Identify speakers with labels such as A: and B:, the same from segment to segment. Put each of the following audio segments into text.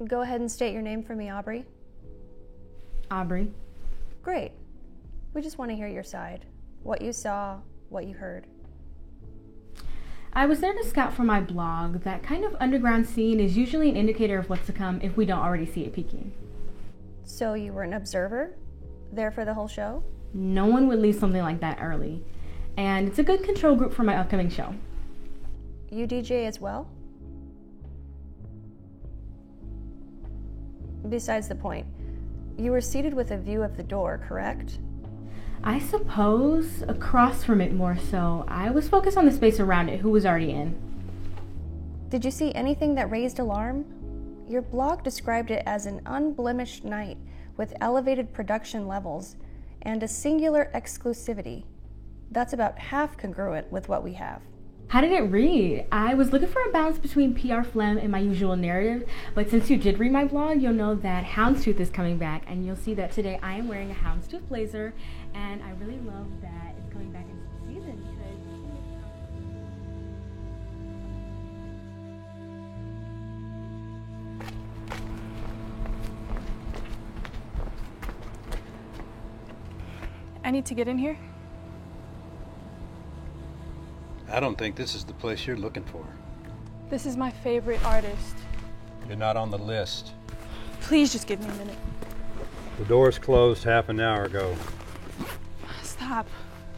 A: Go ahead and state your name for me, Aubrey.
B: Aubrey.
A: Great. We just want to hear your side. What you saw, what you heard.
B: I was there to scout for my blog. That kind of underground scene is usually an indicator of what's to come if we don't already see it peeking.
A: So you were an observer? There for the whole show?
B: No one would leave something like that early. And it's a good control group for my upcoming show.
A: You DJ as well? Besides the point, you were seated with a view of the door, correct?
B: I suppose across from it more so. I was focused on the space around it, who was already in.
A: Did you see anything that raised alarm? Your blog described it as an unblemished night with elevated production levels and a singular exclusivity. That's about half congruent with what we have.
B: How did it read? I was looking for a balance between PR phlegm and my usual narrative, but since you did read my blog, you'll know that Houndstooth is coming back, and you'll see that today I am wearing a Houndstooth blazer, and I really love that it's coming back in season
C: I need to get in here.
D: I don't think this is the place you're looking for.
C: This is my favorite artist.
D: You're not on the list.
C: Please just give me a minute.
D: The doors closed half an hour ago.
C: Stop.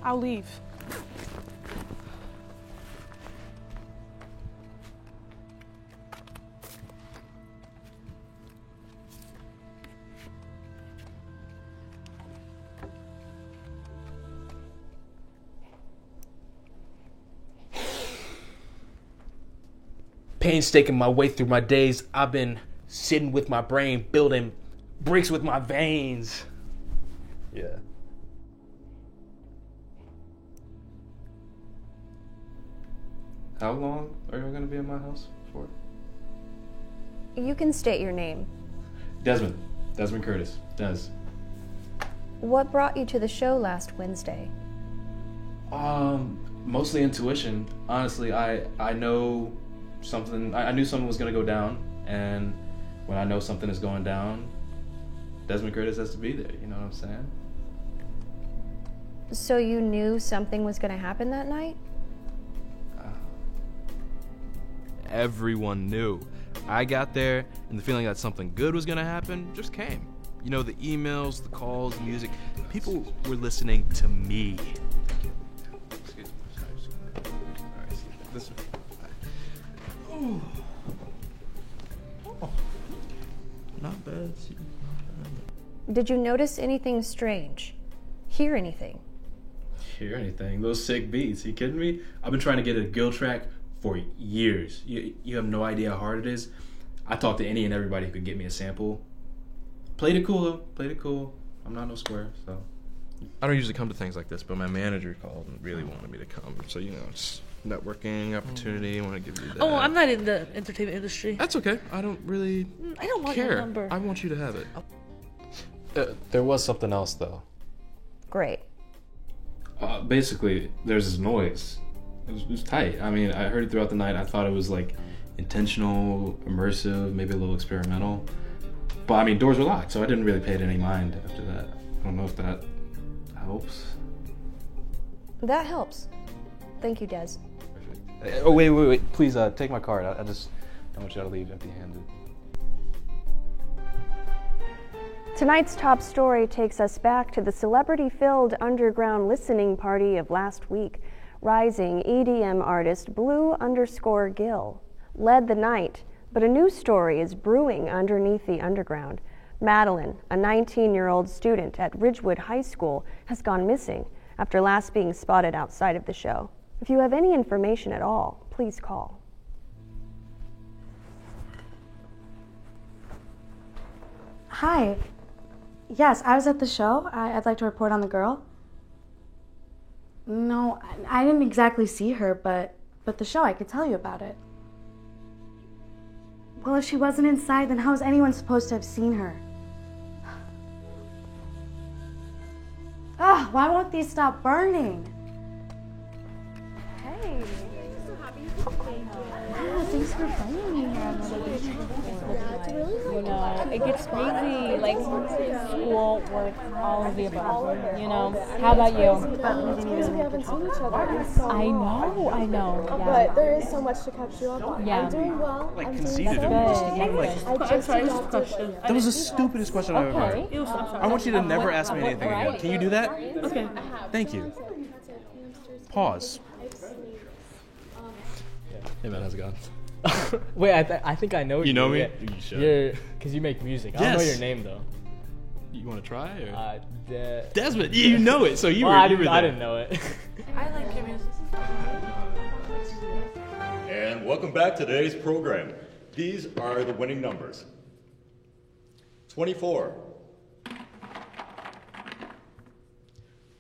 C: I'll leave.
E: Painstaking my way through my days. I've been sitting with my brain, building bricks with my veins. Yeah.
F: How long are you going to be in my house for?
A: You can state your name.
F: Desmond Curtis. Des.
A: What brought you to the show last Wednesday?
F: Mostly intuition. Honestly, I know something. I knew something was going to go down, and when I know something is going down, Desmond Curtis has to be there. You know what I'm saying?
A: So you knew something was going to happen that night?
E: Everyone knew. I got there, and the feeling that something good was gonna happen just came. You know, the emails, the calls, the music. People were listening to me.
F: Excuse me. Sorry. All right, this
E: Oh. Not bad.
A: Did you notice anything strange? Hear anything?
F: Hear anything? Those sick beats. You kidding me? I've been trying to get a Gill track for years. You have no idea how hard it is. I talked to any and everybody who could get me a sample. Played it cool though. Played it cool. I'm not no square, so.
E: I don't usually come to things like this, but my manager called and really wanted me to come. So, you know, it's networking opportunity. I want to give you that.
G: Oh, I'm not in the entertainment industry.
E: That's okay. I don't really
G: I don't want
E: care.
G: your number.
E: I want you to have it.
F: There was something else though.
A: Great.
F: Basically, there's this noise. It was tight. I mean, I heard it throughout the night. I thought it was like intentional, immersive, maybe a little experimental. But I mean, doors were locked, so I didn't really pay it any mind after that. I don't know if that helps.
A: That helps. Thank you, Des.
F: Oh, wait. Please take my card. I don't want you to leave empty-handed.
A: Tonight's top story takes us back to the celebrity-filled underground listening party of last week. Rising EDM artist Blue_Gill led the night, but a new story is brewing underneath the underground. Madeline, a 19-year-old student at Ridgewood High School, has gone missing after last being spotted outside of the show. If you have any information at all, please call.
H: Hi. Yes, I was at the show. I'd like to report on the girl. No, I didn't exactly see her, but the show, I could tell you about it. Well, if she wasn't inside, then how is anyone supposed to have seen her? Ugh, why won't these stop burning? Hey. I'm so happy you
B: thanks for bringing me here. I've never been here before. You know, it gets crazy. Like school, work, all of the above. You know. How about you?
I: We haven't seen each other in so long.
B: I know. Yeah.
I: But there is so much to catch you up on.
B: Yeah.
I: I'm doing well.
F: Like
I: I'm
F: conceited
I: doing
F: of
I: so
F: me.
I: well. I just adopted.
F: That was the stupidest question I've ever heard. I want you to never ask me anything again. Can you do that?
G: Okay.
F: Thank you. Pause. Hey man, how's it going?
J: Wait, I think I know
F: You know me?
J: Yeah.
F: You should.
J: You're, because you make music. I don't know
F: Yes.
J: your name though.
F: You want to try? Or?
J: Desmond.
F: You know it, so you
J: well,
F: were
J: I
F: there.
J: didn't know it.
G: I like your music.
K: And welcome back to today's program. These are the winning numbers. 24.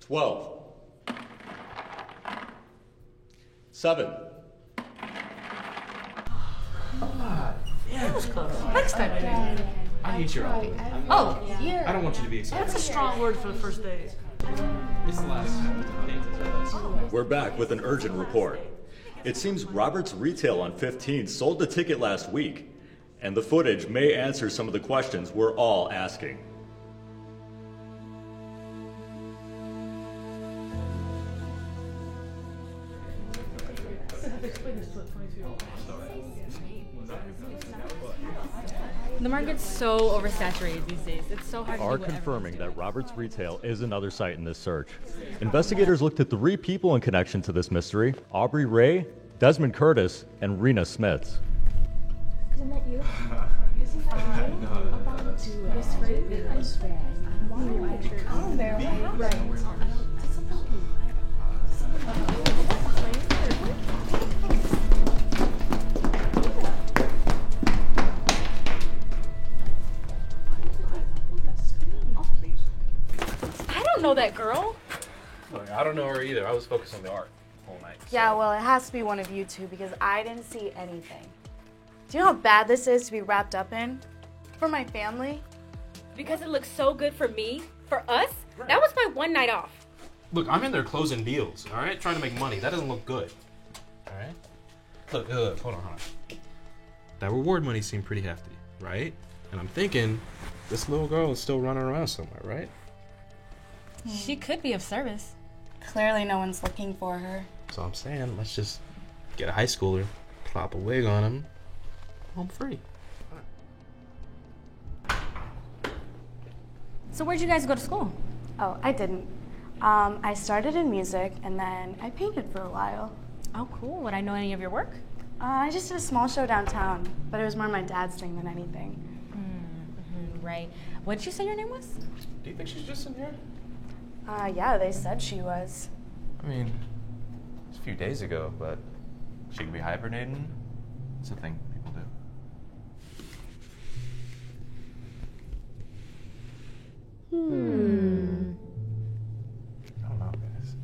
K: 12. 7.
G: Next time.
F: I hate your uncle.
G: Oh, yeah.
F: I don't want you to be excited.
G: That's a strong word for the first day.
F: It's the last.
K: We're back with an urgent report. It seems Robert's Retail on 15 sold the ticket last week, and the footage may answer some of the questions we're all asking.
B: The market's so oversaturated these days. It's so hard to
K: Are
B: do whatever
K: confirming
B: you do.
K: that Robert's Retail is another site in this search. Investigators looked at 3 people in connection to this mystery: Aubrey Ray, Desmond Curtis, and Rena Smits.
I: Isn't that you? Isn't that you?
B: I don't know that girl.
F: Look, I don't know her either. I was focused on the art the whole night.
H: Yeah, well, it has to be one of you two because I didn't see anything. Do you know how bad this is to be wrapped up in? For my family?
B: Because it looks so good for me, for us. That was my one night off.
F: Look, I'm in there closing deals, all right? Trying to make money. That doesn't look good, all right? Look, hold on. That reward money seemed pretty hefty, right? And I'm thinking, this little girl is still running around somewhere, right?
B: She could be of service.
H: Clearly no one's looking for her.
F: So I'm saying, let's just get a high schooler, plop a wig on him, home free.
B: So where'd you guys go to school?
H: Oh, I didn't. I started in music and then I painted for a while.
B: Oh, cool. Would I know any of your work?
H: I just did a small show downtown, but it was more my dad's thing than anything.
B: Right. What did you say your name was?
F: Do you think she's just in here?
H: Yeah, they said she was.
L: I mean, it's a few days ago, but she could be hibernating. It's a thing people do. I don't know, guys.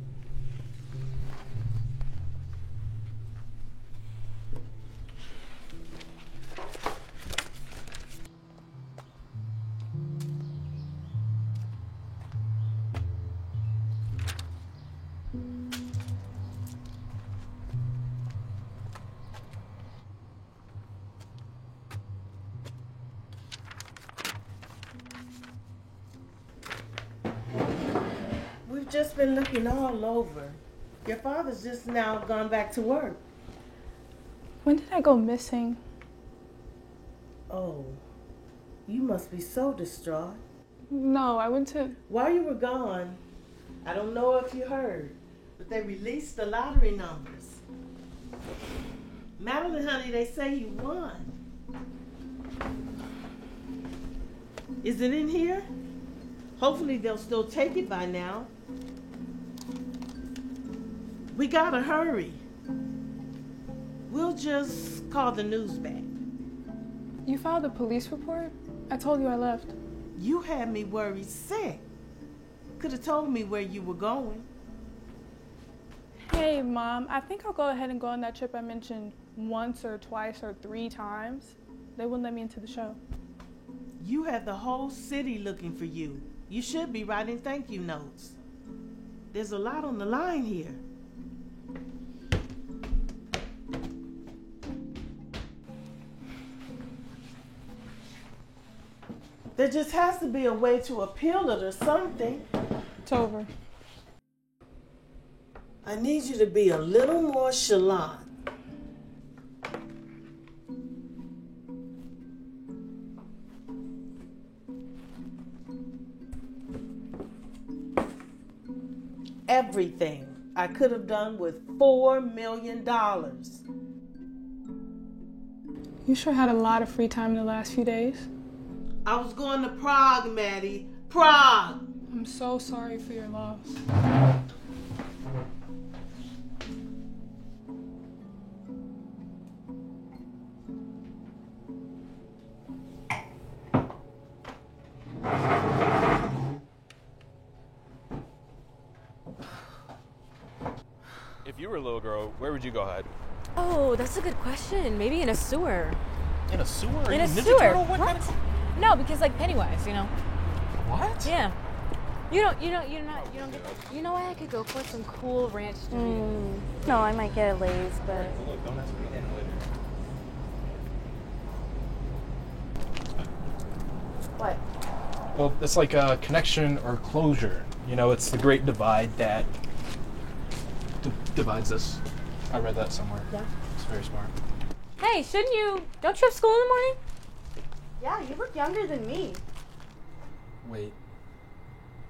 M: We've just been looking all over. Your father's just now gone back to work.
C: When did I go missing?
M: Oh, you must be so distraught.
C: No, I went to...
M: While you were gone, I don't know if you heard, but they released the lottery numbers. Madeline, honey, they say you won. Is it in here? Hopefully they'll still take it by now. We gotta hurry. We'll just call the news back.
C: You filed a police report? I told you I left.
M: You had me worried sick. Could have told me where you were going.
C: Hey, Mom, I think I'll go ahead and go on that trip I mentioned once or twice or 3 times. They wouldn't let me into the show.
M: You had the whole city looking for you. You should be writing thank you notes. There's a lot on the line here. There just has to be a way to appeal it or something.
C: It's over.
M: I need you to be a little more chalant. Everything I could have done with $4 million.
C: You sure had a lot of free time in the last few days.
M: I was going to Prague, Maddie. Prague!
C: I'm so sorry for your loss.
E: If you were a little girl, where would you go hide?
N: Oh, that's a good question. Maybe in a sewer.
E: In a sewer? Are
N: In
E: you
N: a
E: Ninja
N: sewer.
E: Turtle?
N: What? No, because like Pennywise, you know.
E: What?
N: Yeah. You don't get that. You know what? I could go for some cool ranch Doritos.
A: No, I might get a Lay's, but
E: Look, don't ask me again later.
H: What?
F: Well, it's like a connection or closure. You know, it's the great divide that divides us. I read that somewhere.
H: Yeah.
F: It's very smart.
N: Hey, don't you have school in the morning?
H: Yeah, you look younger than me.
F: Wait.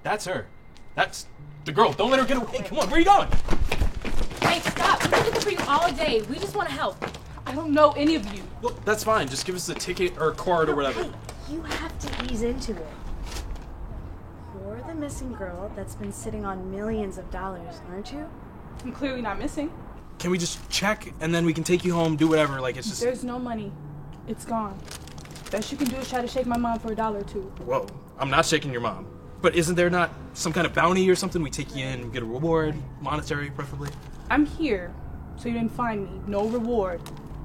F: That's her. That's the girl. Don't let her get away. Come on, where are you going?
B: Hey, stop. We've been looking for you all day. We just want to help. I don't know any of you.
F: Well, that's fine. Just give us the ticket or card or whatever.
H: Hey, you have to ease into it. You're the missing girl that's been sitting on millions of dollars, aren't you?
C: I'm clearly not missing.
F: Can we just check and then we can take you home, do whatever? Like, it's just...
C: There's no money. It's gone. Best you can do is try to shake my mom for $1 or $2.
F: Whoa, I'm not shaking your mom. But isn't there not some kind of bounty or something? We take you in, we get a reward, monetary preferably.
C: I'm here, so you didn't find me. No reward.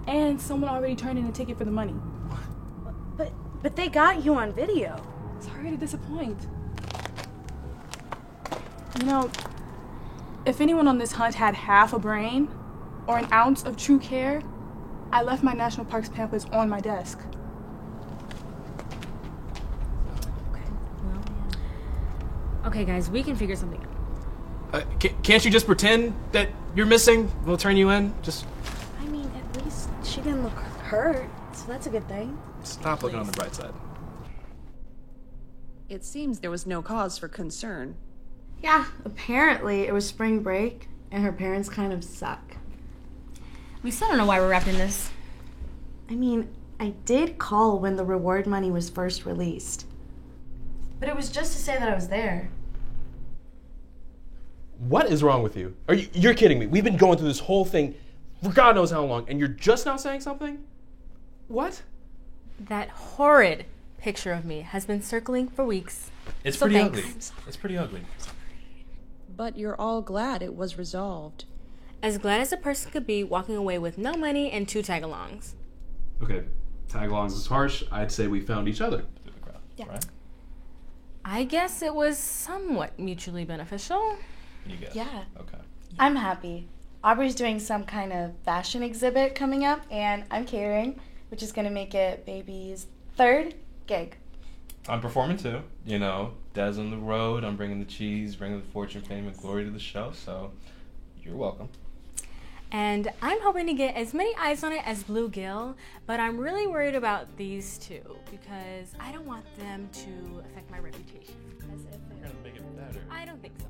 C: And someone already turned in a ticket for the money.
H: But they got you on video.
C: Sorry to disappoint. You know, if anyone on this hunt had half a brain or an ounce of true care, I left my National Parks pamphlets on my desk.
B: Okay, guys, we can figure something out.
F: Can't you just pretend that you're missing? We'll turn you in. Just
H: I mean, at least she didn't look hurt, so that's a good thing.
F: stop looking on the bright side.
O: It seems there was no cause for concern.
H: Yeah, apparently it was spring break, and her parents kind of suck.
B: We still don't know why we're wrapped in this.
H: I mean, I did call when the reward money was first released. But it was just to say that I was there.
F: What is wrong with you? You're kidding me. We've been going through this whole thing for God knows how long, and you're just now saying something? What?
B: That horrid picture of me has been circling for weeks.
L: It's
B: So
L: pretty
B: thanks.
L: ugly. It's pretty ugly.
O: But you're all glad it was resolved.
B: As glad as a person could be walking away with no money and 2 tag-alongs.
F: Okay, tag-alongs is harsh. I'd say we found each other.
B: Yeah. Right? I guess it was somewhat mutually beneficial.
L: You guess.
H: Yeah.
L: Okay.
H: I'm happy. Aubrey's doing some kind of fashion exhibit coming up, and I'm catering, which is going to make it baby's 3rd gig.
L: I'm performing too. You know, Des on the road. I'm bringing the cheese, bringing the fortune, fame, and glory to the show. So, you're welcome.
B: And I'm hoping to get as many eyes on it as Blue Gill, but I'm really worried about these two because I don't want them to affect my reputation.
L: You're gonna make it better.
B: I don't think so.